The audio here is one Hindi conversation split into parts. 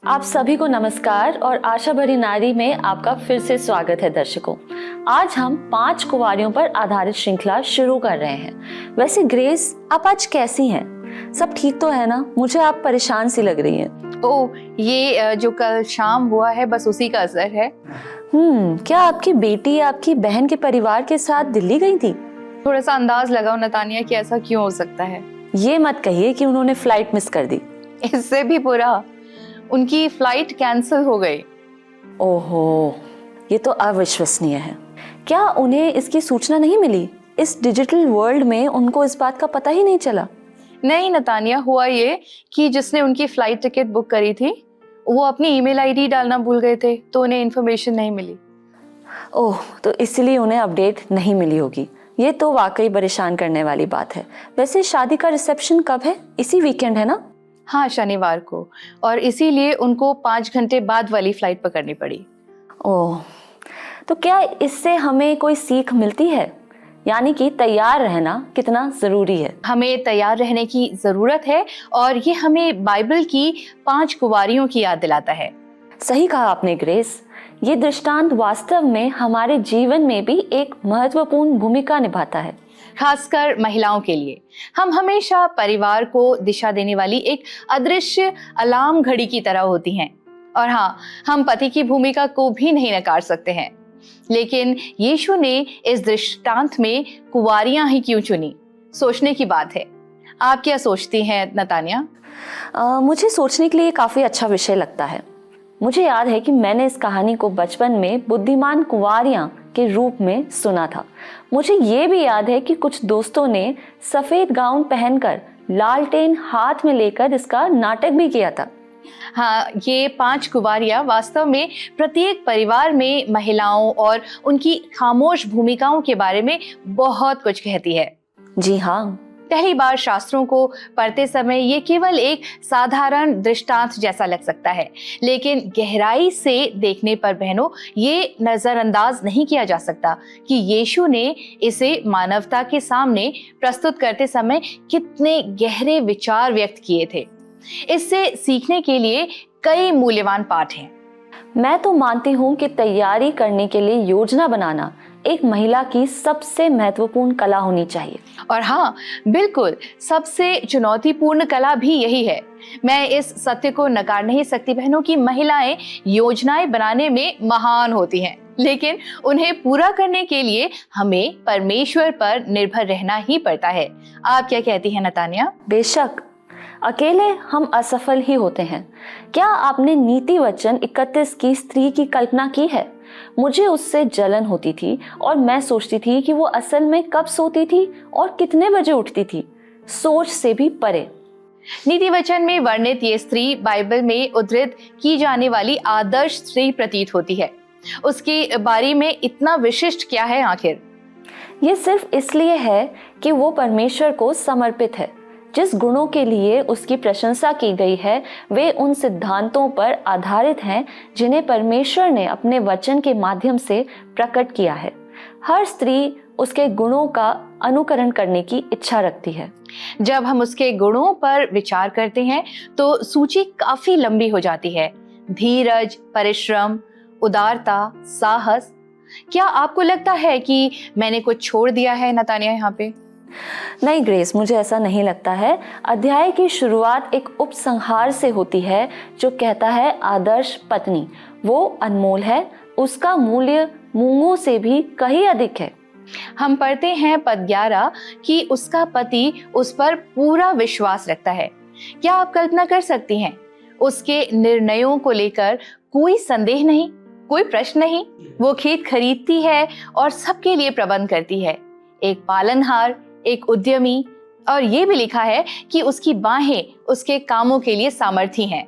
आप सभी को नमस्कार और आशा भरी नारी में आपका फिर से स्वागत है दर्शकों। आज हम 5 कुंवारियों पर आधारित श्रृंखला शुरू कर रहे हैं। वैसे ग्रेस, आप आज कैसी हैं? सब ठीक तो है ना? मुझे आप परेशान सी लग रही हैं। ओह, ये जो कल शाम हुआ है बस उसी का असर है। क्या आपकी बेटी आपकी बहन के परिवार के साथ दिल्ली गई थी? थोड़ा सा अंदाज लगाओ नतानिया कि ऐसा क्यों हो सकता है। ये मत कहिए कि उन्होंने फ्लाइट मिस कर दी। इससे भी बुरा, उनकी फ्लाइट कैंसिल हो गई। ओहो, ये तो अविश्वसनीय है। क्या उन्हें इसकी सूचना नहीं मिली? इस डिजिटल वर्ल्ड में उनको इस बात का पता ही नहीं चला? नहीं नतानिया, हुआ ये कि जिसने उनकी फ्लाइट टिकट बुक करी थी वो अपनी ईमेल आईडी डालना भूल गए थे, तो उन्हें इन्फॉर्मेशन नहीं मिली। ओह, तो इसलिए उन्हें अपडेट नहीं मिली होगी। ये तो वाकई परेशान करने वाली बात है। वैसे शादी का रिसेप्शन कब है? इसी वीकेंड है ना? हाँ, शनिवार को, और इसीलिए उनको 5 घंटे बाद वाली फ्लाइट पकड़नी पड़ी। ओह, तो क्या इससे हमें कोई सीख मिलती है? यानी कि तैयार रहना कितना जरूरी है। हमें तैयार रहने की जरूरत है और ये हमें बाइबल की 5 कुंवारियों की याद दिलाता है। सही कहा आपने ग्रेस। ये दृष्टांत वास्तव में हमारे जीवन में भी एक महत्वपूर्ण भूमिका निभाता है, खासकर महिलाओं के लिए। हम हमेशा परिवार को दिशा देने वाली एक अदृश्य अलार्म घड़ी की तरह होती हैं। और हाँ, हम पति की भूमिका को भी नहीं नकार सकते हैं। लेकिन यीशु ने इस दृष्टांत में कुंवारियां ही क्यों चुनी? सोचने की बात है। आप क्या सोचती हैं नतानिया? मुझे सोचने के लिए काफी अच्छा विषय लगता है। मुझे याद है कि मैंने इस कहानी को बचपन में बुद्धिमान कुंवारियां के रूप में सुना था। मुझे ये भी याद है कि कुछ दोस्तों ने सफेद गाउन पहनकर लालटेन हाथ में लेकर इसका नाटक भी किया था। हाँ, ये 5 कुंवारियां वास्तव में प्रत्येक परिवार में महिलाओं और उनकी खामोश भूमिकाओं के बारे में बहुत कुछ कहती है। जी हाँ, पहली बार शास्त्रों को पढ़ते समय ये केवल एक साधारण दृष्टांत जैसा लग सकता है, लेकिन गहराई से देखने पर बहनों, ये नजरअंदाज नहीं किया जा सकता कि यीशु ने इसे मानवता के सामने प्रस्तुत करते समय कितने गहरे विचार व्यक्त किए थे। इससे सीखने के लिए कई मूल्यवान पाठ हैं। मैं तो मानती हूँ कि तैयारी करने के लिए योजना बनाना एक महिला की सबसे महत्वपूर्ण कला होनी चाहिए। और हाँ, बिल्कुल, सबसे चुनौतीपूर्ण कला भी यही है। मैं इस सत्य को नकार नहीं सकती बहनों कि महिलाएं योजनाएं बनाने में महान होती हैं, लेकिन उन्हें पूरा करने के लिए हमें परमेश्वर पर निर्भर रहना ही पड़ता है। आप क्या कहती हैं नतानिया? बेशक, अकेले हम असफल ही होते हैं। क्या आपने नीति वचन 31 की स्त्री की कल्पना की है? मुझे उससे जलन होती थी और मैं सोचती थी कि वो असल में कब सोती थी और कितने बजे उठती थी। सोच से भी परे। नीति वचन में वर्णित ये स्त्री बाइबल में उद्धृत की जाने वाली आदर्श स्त्री प्रतीत होती है। उसके बारे में इतना विशिष्ट क्या है आखिर? ये सिर्फ इसलिए है कि वो परमेश्वर को समर्पित है। जिस गुणों के लिए उसकी प्रशंसा की गई है वे उन सिद्धांतों पर आधारित हैं जिन्हें परमेश्वर ने अपने वचन के माध्यम से प्रकट किया है। हर स्त्री उसके गुणों का अनुकरण करने की इच्छा रखती है। जब हम उसके गुणों पर विचार करते हैं तो सूची काफी लंबी हो जाती है। धीरज, परिश्रम, उदारता, साहस। क्या आपको लगता है कि मैंने कुछ छोड़ दिया है नतानिया यहाँ पे? नहीं ग्रेस, मुझे ऐसा नहीं लगता है। अध्याय की शुरुआत एक उपसंहार से होती है जो कहता है आदर्श पत्नी वो अनमोल है, उसका मूल्य मूंगों से भी कहीं अधिक है। हम पढ़ते हैं पद 11 कि उसका पति उस पर पूरा विश्वास रखता है। क्या आप कल्पना कर सकती हैं? उसके निर्णयों को लेकर कोई संदेह नहीं, कोई प्रश्न नहीं। वो खेत खरीदती है और सबके लिए प्रबंध करती है। एक पालनहार, एक उद्यमी, और ये भी लिखा है कि उसकी बाहें उसके कामों के लिए सामर्थी हैं।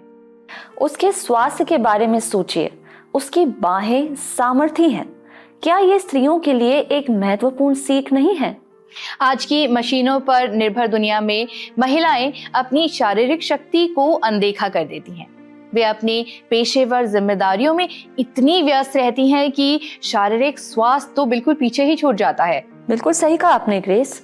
उसके स्वास्थ्य के बारे में सोचिए, उसकी बाहें सामर्थी हैं। क्या ये स्त्रियों के लिए एक महत्वपूर्ण सीख नहीं है? आज की मशीनों पर निर्भर दुनिया में महिलाएं अपनी शारीरिक शक्ति को अनदेखा कर देती हैं। वे अपनी पेशेवर जिम्मेदारियों में इतनी व्यस्त रहती हैं कि शारीरिक स्वास्थ्य तो बिल्कुल पीछे ही छूट जाता है। बिल्कुल सही कहा आपने ग्रेस।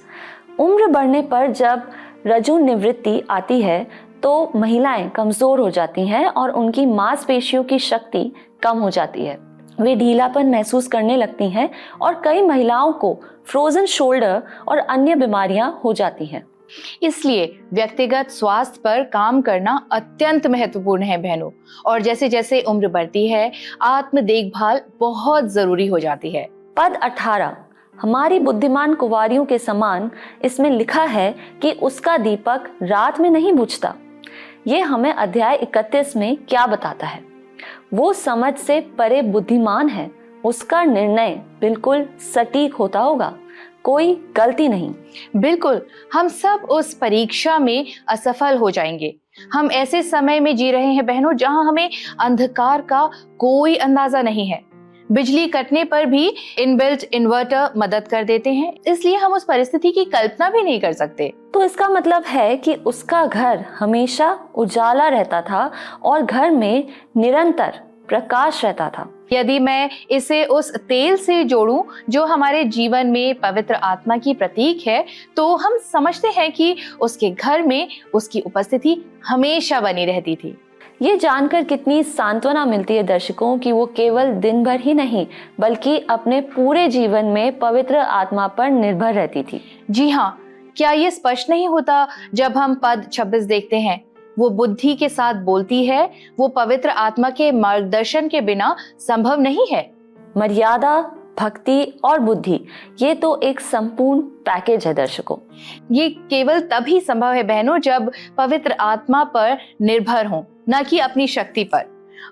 उम्र बढ़ने पर जब रजोनिवृत्ति आती है तो महिलाएं कमजोर हो जाती हैं और उनकी मांसपेशियों की शक्ति कम हो जाती है। वे ढीलापन महसूस करने लगती हैं और कई महिलाओं को फ्रोजन शोल्डर और अन्य बीमारियां हो जाती हैं। इसलिए व्यक्तिगत स्वास्थ्य पर काम करना अत्यंत महत्वपूर्ण है बहनों। और जैसे जैसे उम्र बढ़ती है, आत्म देखभाल बहुत जरूरी हो जाती है। पद 18 हमारी बुद्धिमान कुंवारियों के समान इसमें लिखा है कि उसका दीपक रात में नहीं बुझता। ये हमें अध्याय 31 में क्या बताता है? वो समझ से परे बुद्धिमान है, उसका निर्णय बिल्कुल सटीक होता होगा, कोई गलती नहीं। बिल्कुल, हम सब उस परीक्षा में असफल हो जाएंगे। हम ऐसे समय में जी रहे हैं बहनों जहां हमें अंधकार का कोई अंदाजा नहीं है। बिजली कटने पर भी इनबिल्ट इन्वर्टर मदद कर देते हैं, इसलिए हम उस परिस्थिति की कल्पना भी नहीं कर सकते। तो इसका मतलब है कि उसका घर हमेशा उजाला रहता था और घर में निरंतर प्रकाश रहता था। यदि मैं इसे उस तेल से जोड़ूं जो हमारे जीवन में पवित्र आत्मा की प्रतीक है, तो हम समझते हैं कि उसके घर में उसकी उपस्थिति हमेशा बनी रहती थी। ये जानकर कितनी सांत्वना मिलती है दर्शकों कि वो केवल दिन भर ही नहीं बल्कि अपने पूरे जीवन में पवित्र आत्मा पर निर्भर रहती थी। जी हाँ, क्या ये स्पष्ट नहीं होता जब हम पद 26 देखते हैं? वो बुद्धि के साथ बोलती है, वो पवित्र आत्मा के मार्गदर्शन के बिना संभव नहीं है। मर्यादा, भक्ति और बुद्धि, ये तो एक संपूर्ण पैकेज है दर्शकों। ये केवल तभी संभव है बहनों जब पवित्र आत्मा पर निर्भर हों, न कि अपनी शक्ति पर।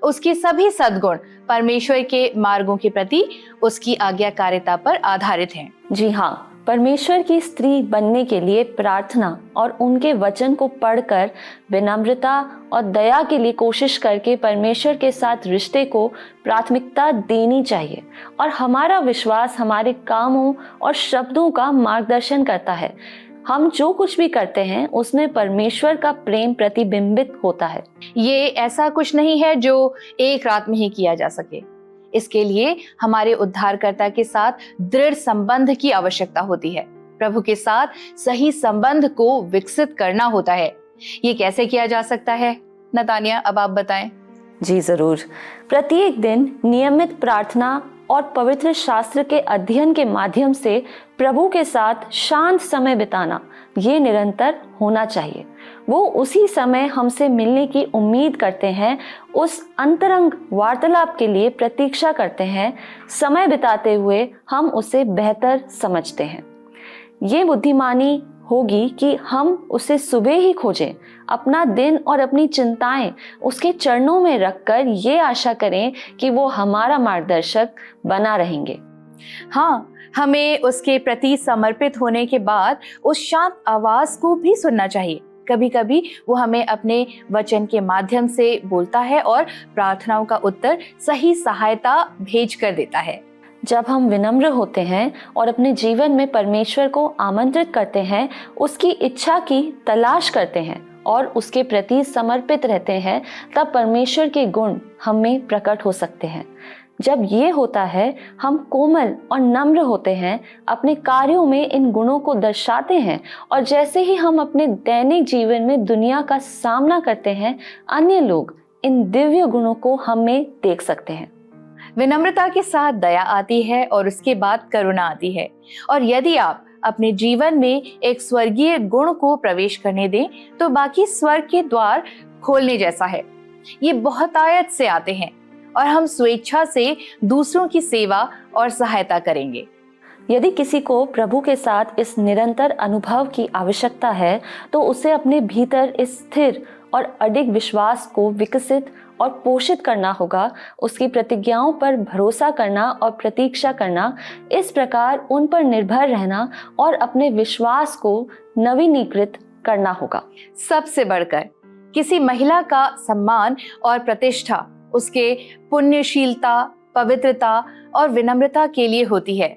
उसके सभी सद्गुण परमेश्वर के मार्गों के प्रति उसकी आज्ञाकारिता पर आधारित हैं। जी हाँ, परमेश्वर की स्त्री बनने के लिए प्रार्थना और उनके वचन को पढ़कर विनम्रता और दया के लिए कोशिश करके परमेश्वर के साथ रिश्ते को प्राथमिकता देनी चाहिए। और हमारा विश्वास हमारे कामों और शब्दों का मार्गदर्शन करता है। हम जो कुछ भी करते हैं उसमें परमेश्वर का प्रेम प्रतिबिंबित होता है। ये ऐसा कुछ नहीं है जो एक रात में ही किया जा सके। इसके लिए हमारे उद्धारकर्ता के साथ दृढ़ संबंध की आवश्यकता होती है। प्रभु के साथ सही संबंध को विकसित करना होता है। ये कैसे किया जा सकता है नतानिया, अब आप बताएं। जी जरूर। प्रत्येक दिन नियमित प्रार्थना और पवित्र शास्त्र के अध्ययन के माध्यम से प्रभु के साथ शांत समय बिताना, ये निरंतर होना चाहिए। वो उसी समय हमसे मिलने की उम्मीद करते हैं, उस अंतरंग वार्तालाप के लिए प्रतीक्षा करते हैं। समय बिताते हुए हम उसे बेहतर समझते हैं। ये बुद्धिमानी होगी कि हम उसे सुबह ही खोजें, अपना दिन और अपनी चिंताएं उसके चरणों में रखकर ये आशा करें कि वो हमारा मार्गदर्शक बना रहेंगे। हाँ, हमें उसके प्रति समर्पित होने के बाद उस शांत आवाज को भी सुनना चाहिए। कभी कभी वो हमें अपने वचन के माध्यम से बोलता है और प्रार्थनाओं का उत्तर सही सहायता भेज कर देता है। जब हम विनम्र होते हैं और अपने जीवन में परमेश्वर को आमंत्रित करते हैं, उसकी इच्छा की तलाश करते हैं और उसके प्रति समर्पित रहते हैं, तब परमेश्वर के गुण हम में प्रकट हो सकते हैं। जब ये होता है, हम कोमल और नम्र होते हैं, अपने कार्यों में इन गुणों को दर्शाते हैं और जैसे ही हम अपने दैनिक जीवन में दुनिया का सामना करते हैं, अन्य लोग इन दिव्य गुणों को हम में देख सकते हैं। विनम्रता के साथ दया आती है और उसके बाद करुणा आती है। और यदि आप अपने जीवन में एक स्वर्गीय गुण को प्रवेश करने दें, तो बाकी स्वर्ग के द्वार खोलने जैसा है। ये बहुतायत से आते हैं और हम स्वेच्छा से दूसरों की सेवा और सहायता करेंगे। यदि किसी को प्रभु के साथ इस निरंतर अनुभव की आवश्यकता है, तो उसे अपने भीतर इस स्थिर और अडिग विश्वास को विकसित और पोषित करना होगा। उसकी प्रतिज्ञाओं पर भरोसा करना और प्रतीक्षा करना, इस प्रकार उन पर निर्भर रहना और अपने विश्वास को नवीनीकृत करना होगा। सबसे बढ़कर किसी महिला का सम्मान और प्रतिष्ठा उसके पुण्यशीलता, पवित्रता और विनम्रता के लिए होती है।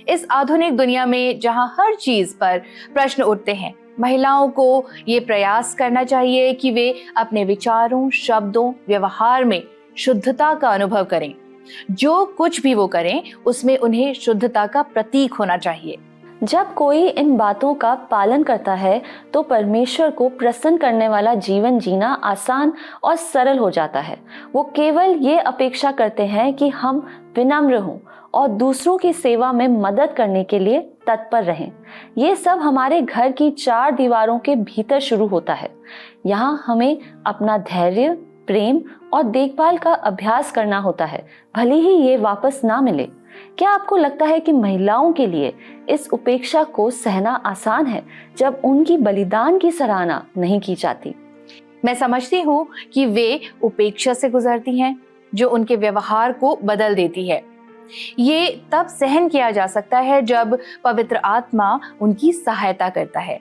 इस आधुनिक दुनिया में जहां हर चीज पर प्रश्न उठते हैं, महिलाओं को ये प्रयास करना चाहिए कि वे अपने विचारों, शब्दों, व्यवहार में शुद्धता का अनुभव करें। जो कुछ भी वो करें, उसमें उन्हें शुद्धता का प्रतीक होना चाहिए। जब कोई इन बातों का पालन करता है तो परमेश्वर को प्रसन्न करने वाला जीवन जीना आसान और सरल हो जाता है। वो केवल ये अपेक्षा करते हैं कि हम विनम्र हों और दूसरों की सेवा में मदद करने के लिए तत्पर रहें। ये सब हमारे घर की 4 दीवारों के भीतर शुरू होता है। यहाँ हमें अपना धैर्य, प्रेम और देखभाल का अभ्यास करना होता है, भले ही ये वापस ना मिले। क्या आपको लगता है कि महिलाओं के लिए इस उपेक्षा को सहना आसान है जब उनकी बलिदान की सराहना नहीं की जाती? मैं समझती हूँ कि वे उपेक्षा से गुजरती हैं, जो उनके व्यवहार को बदल देती है। ये तब सहन किया जा सकता है जब पवित्र आत्मा उनकी सहायता करता है।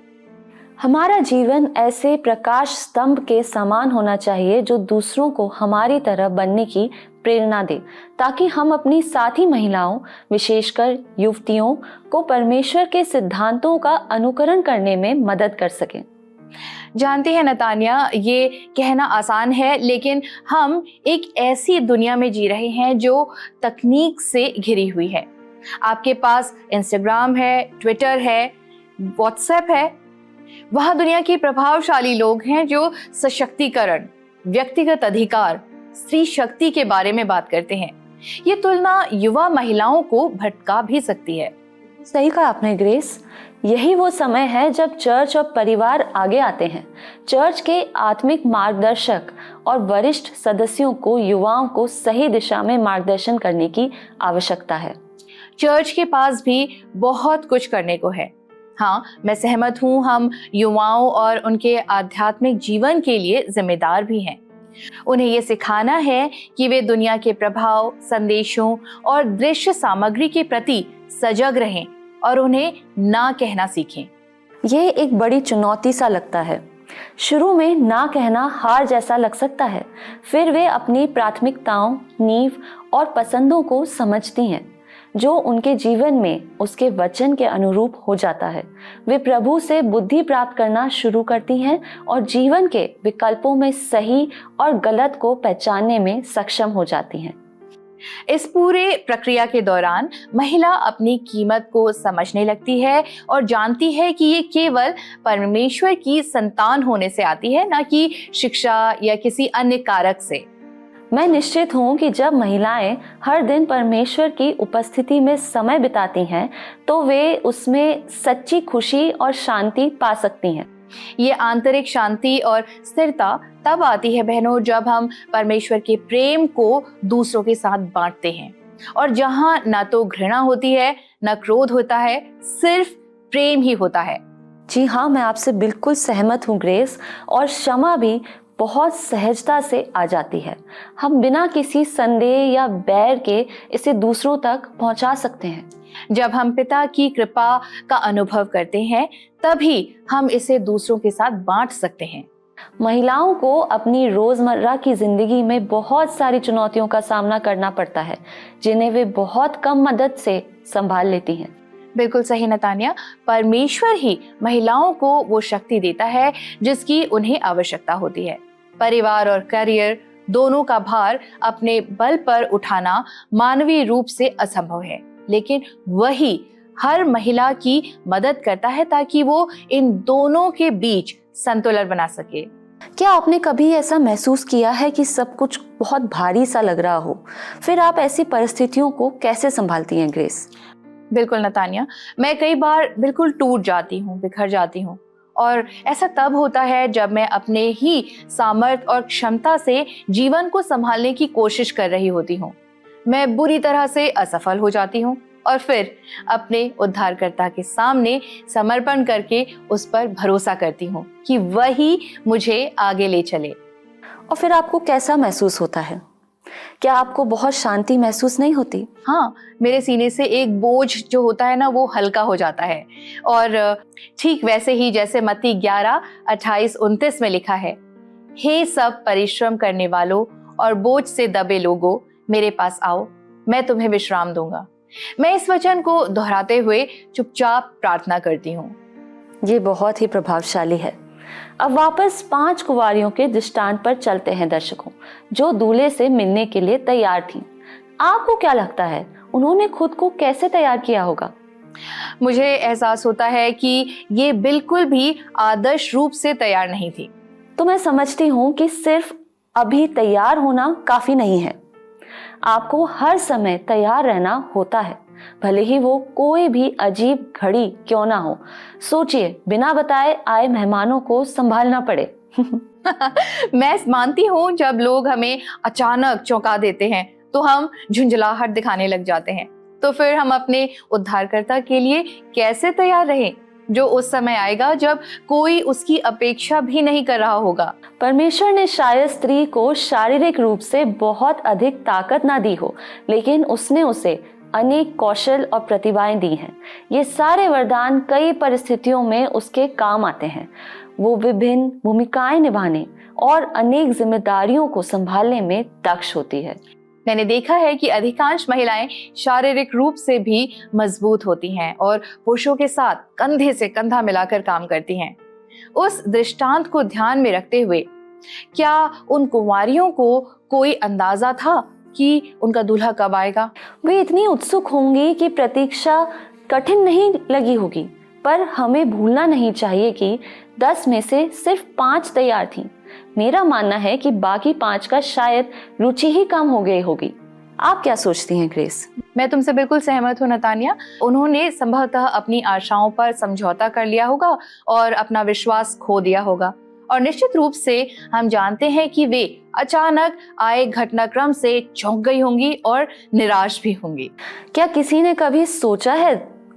हमारा जीवन ऐसे प्रकाश स्तंभ के समान होना चाहिए जो दूसरों को हमारी तरह बनने की प्रेरणा दे, ताकि हम अपनी साथी महिलाओं, विशेषकर युवतियों को परमेश्वर के सिद्धांतों का अनुकरण करने में मदद कर सकें। जानती है नतान्या, ये कहना आसान है, लेकिन हम एक ऐसी दुनिया में जी रहे हैं जो तकनीक से घिरी हुई है। आपके पास इंस्टाग्राम है, ट्विटर है, व्हाट्सएप है। वहां दुनिया के प्रभावशाली लोग हैं जो सशक्तिकरण, व्यक्तिगत अधिकार, स्त्री शक्ति के बारे में बात करते हैं। ये तुलना युवा महिलाओं को भटका भी सकती है। सही कहा आपने ग्रेस। यही वो समय है जब चर्च और परिवार आगे आते हैं। चर्च के आत्मिक मार्गदर्शक और वरिष्ठ सदस्यों को युवाओं को सही दिशा में मार्गदर्शन करने की आवश्यकता है। चर्च के पास भी बहुत कुछ करने को है। हाँ, मैं सहमत हूँ, हम युवाओं और उनके आध्यात्मिक जीवन के लिए जिम्मेदार भी हैं। उन्हें ये सिखाना है कि वे दुनिया के प्रभाव, संदेशों और दृश्य सामग्री के प्रति सजग रहें और उन्हें ना कहना सीखें। ये एक बड़ी चुनौती सा लगता है। शुरू में ना कहना हार जैसा लग सकता है, फिर वे अपनी प्राथमिकताओं, नींव और पसंदों को समझती हैं, जो उनके जीवन में उसके वचन के अनुरूप हो जाता है। वे प्रभु से बुद्धि प्राप्त करना शुरू करती हैं और जीवन के विकल्पों में सही और गलत को पहचानने में सक्षम हो जाती हैं। इस पूरे प्रक्रिया के दौरान महिला अपनी कीमत को समझने लगती है और जानती है कि ये केवल परमेश्वर की संतान होने से आती है, ना कि शिक्षा या किसी अन्य कारक से। मैं निश्चित हूँ कि जब महिलाएं हर दिन परमेश्वर की उपस्थिति में समय बिताती हैं, तो वे उसमें सच्ची खुशी और शांति पा सकती हैं। ये आंतरिक शांति और स्थिरता तब आती है बहनों, जब हम परमेश्वर के प्रेम को दूसरों के साथ बांटते हैं, और जहाँ ना तो घृणा होती है, ना क्रोध होता है, सिर्फ प्रेम ही होता है। जी हाँ, मैं आपसे बिल्कुल सहमत हूँ ग्रेस। और क्षमा भी बहुत सहजता से आ जाती है। हम बिना किसी संदेह या बैर के इसे दूसरों तक पहुंचा सकते हैं। जब हम पिता की कृपा का अनुभव करते हैं, तभी हम इसे दूसरों के साथ बांट सकते हैं। महिलाओं को अपनी रोजमर्रा की जिंदगी में बहुत सारी चुनौतियों का सामना करना पड़ता है, जिन्हें वे बहुत कम मदद से संभाल लेती हैं। बिल्कुल सही नतान्या, परमेश्वर ही महिलाओं को वो शक्ति देता है जिसकी उन्हें आवश्यकता होती है। परिवार और करियर दोनों का भार अपने बल पर उठाना मानवीय रूप से असंभव है, लेकिन वही हर महिला की मदद करता है ताकि वो इन दोनों के बीच संतुलन बना सके। क्या आपने कभी ऐसा महसूस किया है कि सब कुछ बहुत भारी सा लग रहा हो? फिर आप ऐसी परिस्थितियों को कैसे संभालती हैं ग्रेस? बिल्कुल नतान्या, मैं कई बार बिल्कुल टूट जाती हूँ, बिखर जाती हूँ, और ऐसा तब होता है जब मैं अपने ही सामर्थ्य और क्षमता से जीवन को संभालने की कोशिश कर रही होती हूँ। मैं बुरी तरह से असफल हो जाती हूँ और फिर अपने उद्धारकर्ता के सामने समर्पण करके उस पर भरोसा करती हूँ कि वही मुझे आगे ले चले। और फिर आपको कैसा महसूस होता है? क्या आपको बहुत शांति महसूस नहीं होती? हाँ, मेरे सीने से एक बोझ जो होता है ना, वो हल्का हो जाता है। और ठीक वैसे ही जैसे मत्ती 11:28-29 में लिखा है, हे सब परिश्रम करने वालों और बोझ से दबे लोगों, मेरे पास आओ, मैं तुम्हें विश्राम दूंगा। मैं इस वचन को दोहराते हुए चुपचाप प्रार्थना करती हूँ। ये बहुत ही प्रभावशाली है। अब वापस 5 कुंवारियों के दृष्टांत पर चलते हैं दर्शकों, जो दूल्हे से मिलने के लिए तैयार थीं। आपको क्या लगता है, उन्होंने खुद को कैसे तैयार किया होगा? मुझे एहसास होता है कि ये बिल्कुल भी आदर्श रूप से तैयार नहीं थी। तो मैं समझती हूँ कि सिर्फ अभी तैयार होना काफी नहीं है, आपको हर समय तैयार रहना होता है, भले ही वो कोई भी अजीब घड़ी क्यों ना हो। सोचिए, बिना बताए आए मेहमानों को संभालना पड़े। मैं मानती हूँ जब लोग हमें अचानक चौंका देते हैं तो हम झुंझलाहट दिखाने लग जाते हैं। तो फिर हम अपने उद्धारकर्ता के लिए कैसे तैयार रहें, जो उस समय आएगा जब कोई उसकी अपेक्षा भी नहीं कर रहा होगा। परमेश्वर ने शायद स्त्री को शारीरिक रूप से बहुत अधिक ताकत ना दी हो, लेकिन उसने उसे अनेक कौशल और प्रतिभाएं दी हैं। ये सारे वरदान कई परिस्थितियों में उसके काम आते हैं। वो विभिन्न भूमिकाएं निभाने और अनेक जिम्मेदारियों को संभालने में दक्ष होती है। मैंने देखा है कि अधिकांश महिलाएं शारीरिक रूप से भी मजबूत होती हैं और पुरुषों के साथ कंधे से कंधा मिलाकर काम करती हैं। उस दृष्टांत को ध्यान में रखते हुए क्या उन कुंवारियों को कोई अंदाजा था कि उनका दूल्हा कब आएगा? वे इतनी उत्सुक होंगी कि प्रतीक्षा कठिन नहीं लगी होगी, पर हमें भूलना नहीं चाहिए कि 10 में से सिर्फ 5 तैयार थीं। मेरा मानना है कि बाकी 5 का शायद रुचि ही कम हो गई होगी। आप क्या सोचती हैं ग्रेस? मैं तुमसे बिल्कुल सहमत हूँ नतानिया। उन्होंने संभवतः अपनी आशाओं पर समझौता कर लिया होगा और अपना विश्वास खो दिया होगा। और निश्चित रूप से हम जानते हैं कि वे अचानक आए घटनाक्रम से चौंक गई होंगी और निराश भी होंगी। क्या किसी ने कभी सोचा है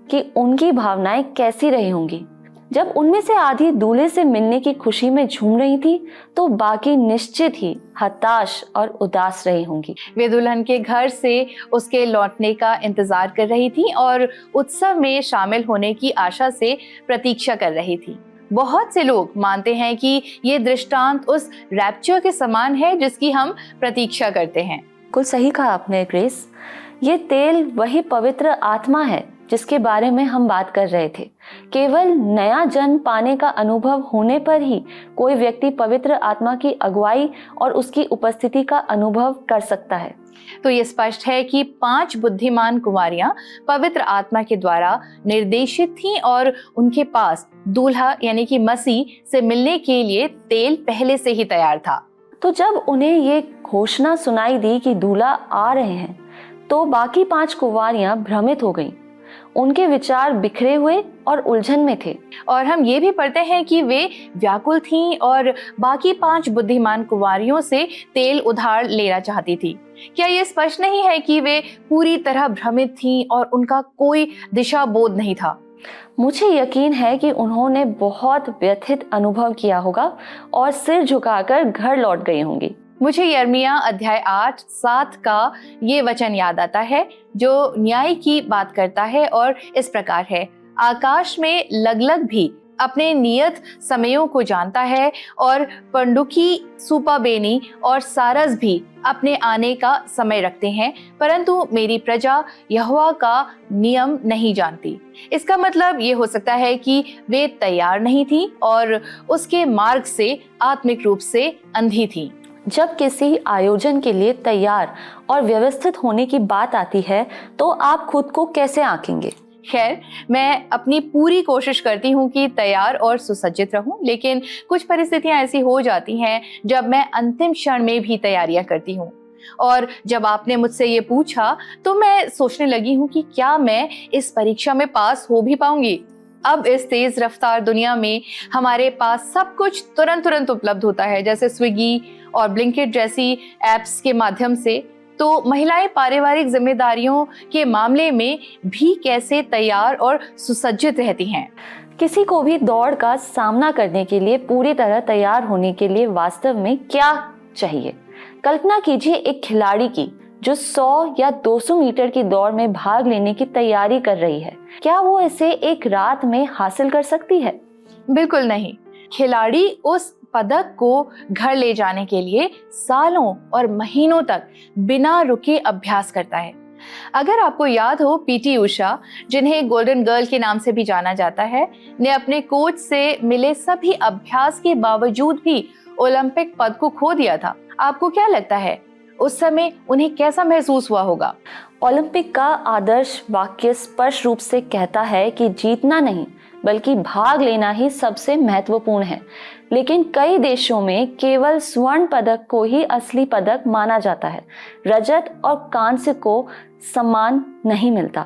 कि उनकी भावनाएं कैसी रही होंगी? जब उनमें से आधी दूल्हे से मिलने की खुशी में झूम रही थी, तो बाकी निश्चित ही हताश और उदास रही होंगी। वे दुल्हन के घर से उसके लौटने का इंतजार कर रही थी और उत्सव में शामिल होने की आशा से प्रतीक्षा कर रही थी। बहुत से लोग मानते हैं कि ये दृष्टांत उस रैप्चर के समान है जिसकी हम प्रतीक्षा करते हैं। बिल्कुल सही कहा आपने ग्रेस। ये तेल वही पवित्र आत्मा है जिसके बारे में हम बात कर रहे थे। केवल नया जन्म पाने का अनुभव होने पर ही कोई व्यक्ति पवित्र आत्मा की अगुवाई और उसकी उपस्थिति का अनुभव कर सकता है। तो ये स्पष्ट है कि 5 बुद्धिमान कुंवारियां पवित्र आत्मा के द्वारा निर्देशित थीं और उनके पास दूल्हा यानी कि मसीह से मिलने के लिए तेल पहले से ही तैयार था। तो जब उन्हें ये घोषणा सुनाई दी कि दूल्हा आ रहे हैं, तो बाकी 5 कुंवारियां भ्रमित हो गईं। उनके विचार बिखरे हुए और उलझन में थे। और हम ये भी पढ़ते हैं कि वे व्याकुल थीं और बाकी 5 बुद्धिमान कुंवारियों से तेल उधार लेना चाहती थी। क्या ये स्पष्ट नहीं है कि वे पूरी तरह भ्रमित थीं और उनका कोई दिशा बोध नहीं था? मुझे यकीन है कि उन्होंने बहुत व्यथित अनुभव किया होगा और सिर झुकाकर घर लौट गई होंगी। मुझे यिर्मयाह अध्याय 8:7 का ये वचन याद आता है जो न्याय की बात करता है और इस प्रकार है, आकाश में लगलग भी अपने नियत समयों को जानता है और पंडुकी, सुपाबेनी और सारस भी अपने आने का समय रखते हैं, परंतु मेरी प्रजा यहोवा का नियम नहीं जानती। इसका मतलब ये हो सकता है कि वे तैयार नहीं थी और उसके मार्ग से आत्मिक रूप से अंधी थी। जब किसी आयोजन के लिए तैयार और व्यवस्थित होने की बात आती है, तो आप खुद को कैसे आंकेंगे? खैर, मैं अपनी पूरी कोशिश करती हूँ कि तैयार और सुसज्जित रहूं, लेकिन कुछ परिस्थितियां ऐसी हो जाती हैं जब मैं अंतिम क्षण में भी तैयारियां करती हूँ। और जब आपने मुझसे ये पूछा तो मैं सोचने लगी हूँ कि क्या मैं इस परीक्षा में पास हो भी पाऊंगी। अब इस तेज रफ्तार दुनिया में हमारे पास सब कुछ तुरंत उपलब्ध होता है, जैसे स्विगी और ब्लिंकिट जैसी एप्स के माध्यम से। तो महिलाएं पारिवारिक जिम्मेदारियों के मामले में भी कैसे तैयार और सुसज्जित रहती हैं? किसी को भी दौड़ का सामना करने के लिए पूरी तरह तैयार होने के लिए वास्तव में क्या चाहिए? कल्पना कीजिए एक खिलाड़ी की जो 100 या 200 मीटर की दौड़ में भाग लेने की तैयारी कर रही है। क्या वो इसे एक रात में हासिल कर सकती है? बिल्कुल नहीं। खिलाड़ी उस पदक को घर ले जाने के लिए सालों और महीनों तक बिना रुके अभ्यास करता है। अगर आपको याद हो, पीटी उषा, जिन्हें गोल्डन गर्ल के नाम से भी जाना जाता है, ने अपने कोच से मिले सभी अभ्यास के बावजूद भी ओलंपिक पद को खो दिया था। आपको क्या लगता है उस समय उन्हें कैसा महसूस हुआ होगा? ओलंपिक का आदर्श वाक्य स्पष्ट रूप से कहता है कि जीतना नहीं बल्कि भाग लेना ही सबसे महत्वपूर्ण है। लेकिन कई देशों में केवल स्वर्ण पदक को ही असली पदक माना जाता है। रजत और कांस्य को सम्मान नहीं मिलता।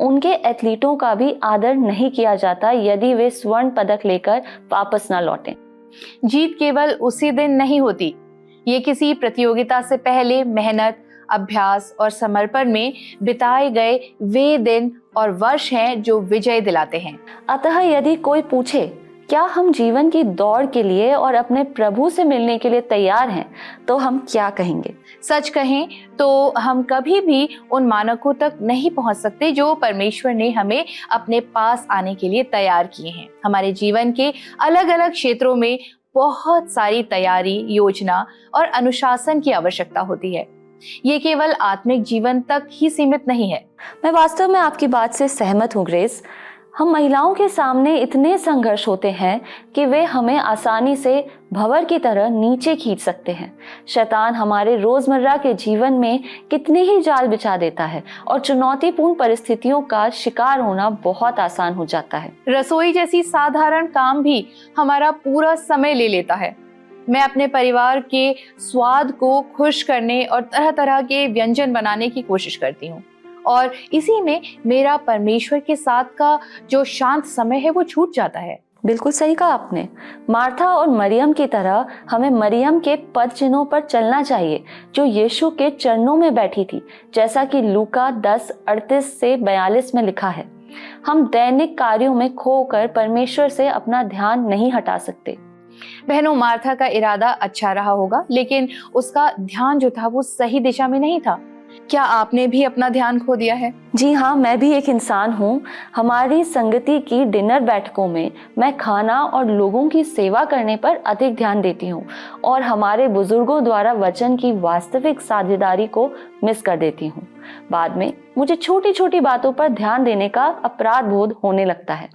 उनके एथलीटों का भी आदर नहीं किया जाता यदि वे स्वर्ण पदक लेकर वापस ना लौटें। जीत केवल उसी दिन नहीं होती, ये किसी प्रतियोगिता से पहले मेहनत, अभ्यास और समर्पण में बिताए गए वे दिन और वर्ष हैं जो विजय दिलाते हैं। अतः यदि कोई पूछे क्या हम जीवन की दौड़ के लिए और अपने प्रभु से मिलने के लिए तैयार हैं, तो हम क्या कहेंगे? सच कहें तो हम कभी भी उन मानकों तक नहीं पहुंच सकते जो परमेश्वर ने हमें अपने पास आने के लिए तैयार किए हैं। हमारे जीवन के अलग अलग क्षेत्रों में बहुत सारी तैयारी, योजना और अनुशासन की आवश्यकता होती है। ये केवल आत्मिक जीवन तक ही सीमित नहीं है। मैं वास्तव में आपकी बात से सहमत हूँ ग्रेस। हम महिलाओं के सामने इतने संघर्ष होते हैं कि वे हमें आसानी से भंवर की तरह नीचे खींच सकते हैं। शैतान हमारे रोजमर्रा के जीवन में कितने ही जाल बिछा देता है और चुनौतीपूर्ण परिस्थितियों का शिकार होना बहुत आसान हो जाता है। रसोई जैसी साधारण काम भी हमारा पूरा समय ले लेता है। मैं अपने परिवार के स्वाद को खुश करने और तरह तरह के व्यंजन बनाने की कोशिश करती हूँ, और इसी में मेरा परमेश्वर के साथ का जो शांत समय है वो छूट जाता है। बिल्कुल सही कहा आपने। मार्था और मरियम की तरह हमें मरियम के पद चिन्हों पर चलना चाहिए जो यीशु के चरणों में बैठी थी, जैसा कि लूका 10:38 से 42 में लिखा है। हम दैनिक कार्यों में खोकर परमेश्वर से अपना ध्यान नहीं हटा सकते। बहनों, मार्था का इरादा अच्छा रहा होगा, लेकिन उसका ध्यान जो था वो सही दिशा में नहीं था। क्या आपने भी अपना ध्यान खो दिया है? जी हाँ, मैं भी एक इंसान हूँ। हमारी संगति की डिनर बैठकों में मैं खाना और लोगों की सेवा करने पर अधिक ध्यान देती हूँ और हमारे बुजुर्गों द्वारा वचन की वास्तविक साझेदारी को मिस कर देती हूँ। बाद में मुझे छोटी छोटी बातों पर ध्यान देने का अपराध बोध होने लगता है।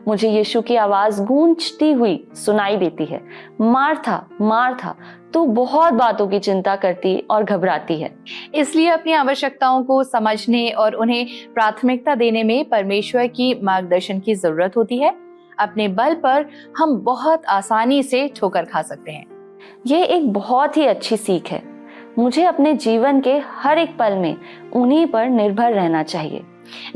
मुझे यीशु की आवाज गूंजती हुई सुनाई देती है, मार्था मार्था, तू बहुत बातों की चिंता करती और घबराती है। इसलिए अपनी आवश्यकताओं को समझने और उन्हें प्राथमिकता देने में परमेश्वर की मार्गदर्शन की जरूरत होती है। अपने बल पर हम बहुत आसानी से ठोकर खा सकते हैं। ये एक बहुत ही अच्छी सीख है। मुझे अपने जीवन के हर एक पल में उन्हीं पर निर्भर रहना चाहिए।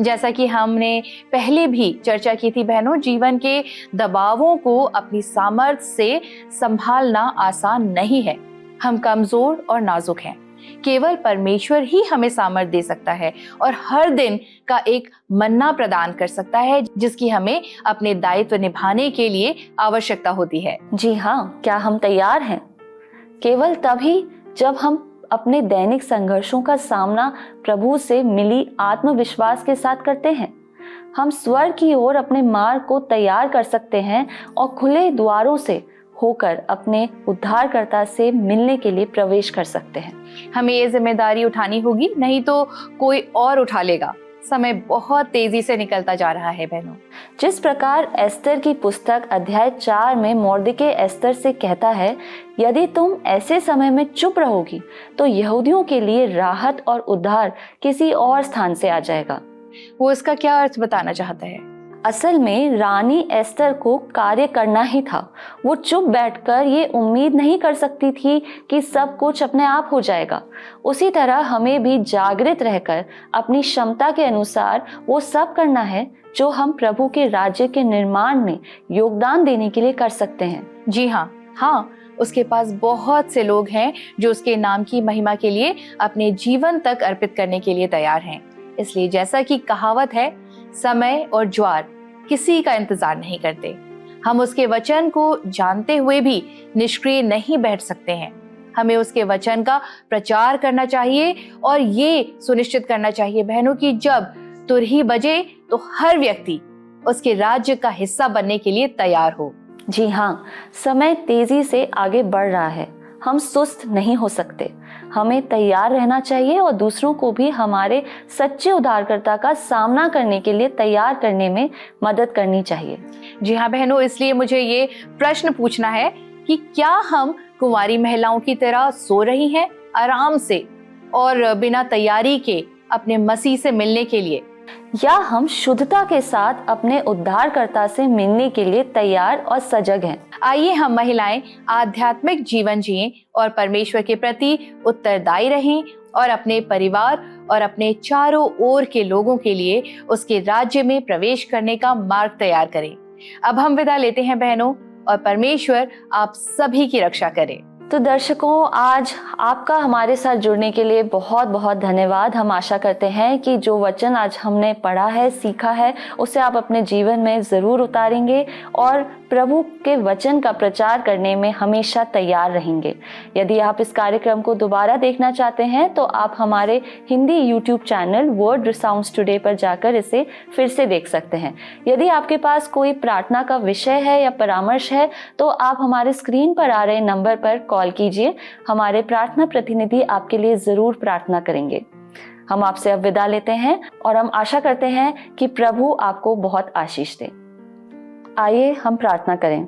जैसा कि हमने पहले भी चर्चा की थी बहनों, जीवन के दबावों को अपनी सामर्थ्य से संभालना आसान नहीं है। हम कमजोर और नाजुक हैं। केवल परमेश्वर ही हमें सामर्थ्य दे सकता है और हर दिन का एक मन्ना प्रदान कर सकता है जिसकी हमें अपने दायित्व निभाने के लिए आवश्यकता होती है। जी हाँ, क्या हम तैयार हैं? केवल तभी जब हम अपने दैनिक संघर्षों का सामना प्रभु से मिली आत्मविश्वास के साथ करते हैं, हम स्वर्ग की ओर अपने मार्ग को तैयार कर सकते हैं और खुले द्वारों से होकर अपने उद्धारकर्ता से मिलने के लिए प्रवेश कर सकते हैं। हमें ये जिम्मेदारी उठानी होगी, नहीं तो कोई और उठा लेगा। समय बहुत तेजी से निकलता जा रहा है बहनों। जिस प्रकार एस्तर की पुस्तक अध्याय 4 में मोर्देके एस्तर से कहता है, यदि तुम ऐसे समय में चुप रहोगी तो यहूदियों के लिए राहत और उद्धार किसी और स्थान से आ जाएगा। वो इसका क्या अर्थ बताना चाहता है? असल में रानी एस्तर को कार्य करना ही था। वो चुप बैठकर ये उम्मीद नहीं कर सकती थी कि सब कुछ अपने आप हो जाएगा। उसी तरह हमें भी जागृत रहकर अपनी क्षमता के अनुसार वो सब करना है जो हम प्रभु के राज्य के निर्माण में योगदान देने के लिए कर सकते हैं। जी हाँ, उसके पास बहुत से लोग हैं जो उसके नाम की महिमा के लिए अपने जीवन तक अर्पित करने के लिए तैयार हैं। इसलिए जैसा कि कहावत है, समय और ज्वार किसी का इंतजार नहीं करते। हम उसके वचन को जानते हुए भी निष्क्रिय नहीं बैठ सकते हैं। हमें उसके वचन का प्रचार करना चाहिए और ये सुनिश्चित करना चाहिए बहनों कि जब तुरही बजे तो हर व्यक्ति उसके राज्य का हिस्सा बनने के लिए तैयार हो। जी हाँ, समय तेजी से आगे बढ़ रहा है। हम सुस्त नहीं हो सकते। हमें तैयार रहना चाहिए और दूसरों को भी हमारे सच्चे उद्धारकर्ता का सामना करने के लिए तैयार करने में मदद करनी चाहिए। जी हाँ बहनों, इसलिए मुझे ये प्रश्न पूछना है कि क्या हम कुंवारी महिलाओं की तरह सो रही हैं आराम से और बिना तैयारी के अपने मसीह से मिलने के लिए, या हम शुद्धता के साथ अपने उद्धारकर्ता से मिलने के लिए तैयार और सजग हैं। आइए हम महिलाएं आध्यात्मिक जीवन जिएं और परमेश्वर के प्रति उत्तरदायी रहें और अपने परिवार और अपने चारों ओर के लोगों के लिए उसके राज्य में प्रवेश करने का मार्ग तैयार करें। अब हम विदा लेते हैं बहनों, और परमेश्वर आप सभी की रक्षा करे। तो दर्शकों, आज आपका हमारे साथ जुड़ने के लिए बहुत बहुत धन्यवाद। हम आशा करते हैं कि जो वचन आज हमने पढ़ा है, सीखा है, उसे आप अपने जीवन में ज़रूर उतारेंगे और प्रभु के वचन का प्रचार करने में हमेशा तैयार रहेंगे। यदि आप इस कार्यक्रम को दोबारा देखना चाहते हैं तो आप हमारे Hindi YouTube channel word resounds today पर जाकर इसे फिर से देख सकते हैं। यदि आपके पास कोई प्रार्थना का विषय है या परामर्श है तो आप हमारे स्क्रीन पर आ रहे नंबर पर कॉल कीजिए। हमारे प्रार्थना प्रतिनिधि आपके लिए ज़रूर प्रार्थना करेंगे। हम आपसे अब विदा लेते हैं और हम आशा करते हैं कि प्रभु आपको बहुत आशीष दे। आइए हम प्रार्थना करें।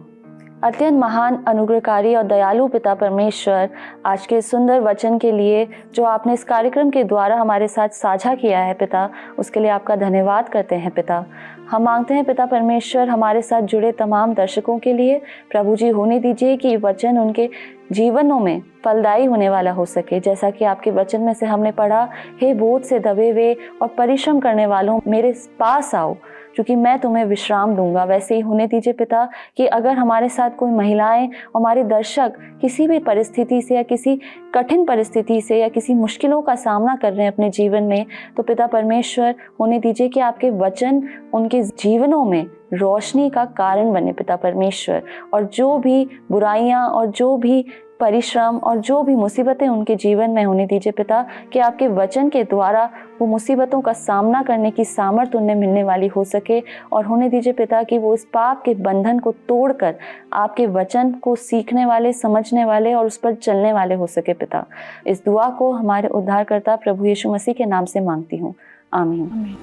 अत्यंत महान, अनुग्रहकारी और दयालु पिता परमेश्वर, आज के सुंदर वचन के लिए जो आपने इस कार्यक्रम के द्वारा हमारे साथ साझा किया है पिता, उसके लिए आपका धन्यवाद करते हैं पिता। हम मांगते हैं पिता परमेश्वर, हमारे साथ जुड़े तमाम दर्शकों के लिए प्रभु जी होने दीजिए कि वचन उनके जीवनों में फलदायी होने वाला हो सके। जैसा कि आपके वचन में से हमने पढ़ा, हे बोझ से दबे हुए और परिश्रम करने वालों, मेरे पास आओ क्योंकि मैं तुम्हें विश्राम दूंगा। वैसे ही होने दीजिए पिता कि अगर हमारे साथ कोई महिलाएं, हमारे दर्शक किसी भी परिस्थिति से या किसी कठिन परिस्थिति से या किसी मुश्किलों का सामना कर रहे हैं अपने जीवन में, तो पिता परमेश्वर होने दीजिए कि आपके वचन उनके जीवनों में रोशनी का कारण बने पिता परमेश्वर। और जो भी बुराइयां और जो भी परिश्रम और जो भी मुसीबतें उनके जीवन में होने दीजिए पिता, कि आपके वचन के द्वारा वो मुसीबतों का सामना करने की सामर्थ्य उन्हें मिलने वाली हो सके। और होने दीजिए पिता कि वो इस पाप के बंधन को तोड़कर आपके वचन को सीखने वाले, समझने वाले और उस पर चलने वाले हो सके पिता। इस दुआ को हमारे उद्धारकर्ता प्रभु यीशु मसीह के नाम से मांगती हूँ, आमीन।